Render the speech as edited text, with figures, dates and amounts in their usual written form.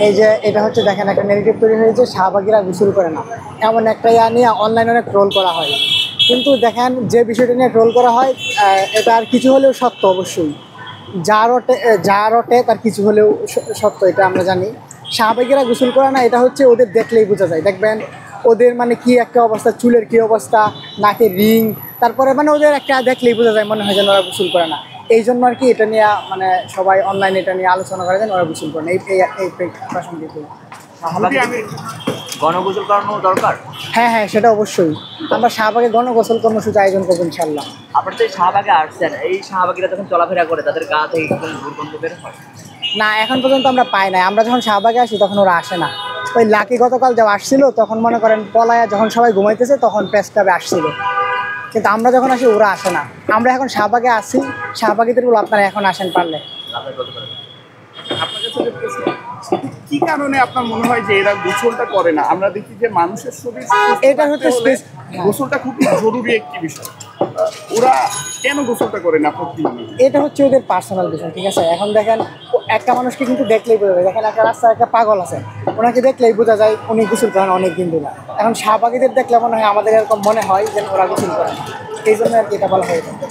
এই যে এটা হচ্ছে দেখেন একটা নেগেটিভ তৈরি হয়েছে, শাহবাগীরা গোসল করে না, এমন একটা নিয়ে অনলাইনে অনেক ট্রোল করা হয়। কিন্তু দেখেন যে বিষয়টা নিয়ে ট্রোল করা হয় এটা আর কিছু হলেও সত্য অবশ্যই। যা রটে তার কিছু হলেও সত্য, এটা আমরা জানি। শাহবাগীরা গোসল করে না এটা হচ্ছে ওদের দেখলেই বোঝা যায়। দেখবেন ওদের মানে কি একটা অবস্থা, চুলের কি অবস্থা, নাকের রিং, তারপরে মানে ওদের একটা দেখলেই বোঝা যায় মনে হয় যেন ওরা গোসল করে না। এই জন্য আর কি এটা নিয়ে মানে সবাই অনলাইনে এটা নিয়ে আলোচনা করে যেন ওরা গোসল করে না, এই প্রাসঙ্গিক। শাহবাগে গণগোসল করানো দরকার। হ্যাঁ হ্যাঁ, সেটা অবশ্যই। আমরা শাহবাগে গণগোসল কর্মসূচি আয়োজন করবো ইনশাল্লাহ। আপনার তো এই শাহবাগে আসছেন, এই শাহবাগীরা যখন চলাফেরা করে তাদের গা থেকে কোনো দুর্গন্ধ বের হয়? না, এখন পর্যন্ত আমরা পাই নাই। আমরা যখন শাহবাগে আসি তখন ওরা আসে না। ওই লাকি গতকাল যা আসছিল তখন মনে করেন পলায়া যখন সবাই ঘুমাইতেছে তখন প্রেস ক্লাবে আসছিল, কিন্তু আমরা যখন আসি ওরা আসে না। আমরা এখন শাহবাগে আসি, শাহবাগীদের বলো আপনারা এখন আসেন পারলে। আপনার বলতে পারেন। আপনার কাছে যে প্রশ্ন, কি কারণে আপনার মনে হয় যে এরা গোসলটা করে না? আমরা দেখি যে মানুষের শরীর সুস্থ এটা রাখতে হচ্ছে হলে হ্যাঁ। গোসলটা খুবই জরুরি একটি বিষয়। ওরা কেন গোসলটা করে না আপনার কি মনে হয়? এটা হচ্ছে ওদের পার্সোনাল বিষয়, ঠিক আছে। এখন দেখেন একটা মানুষকে কিন্তু দেখলেই বোঝা যায়। দেখেন একটা রাস্তায় একটা পাগল আছে, ওনাকে দেখলেই বোঝা যায় উনি গোসল করেন অনেক দিন ধরে। এখন শাহবাগীদের দেখলে মনে হয় আমাদের এরকম মনে হয় যেন ওরা গোসল করেন, এই জন্য আর কি এটা বলা হয়ে থাকে।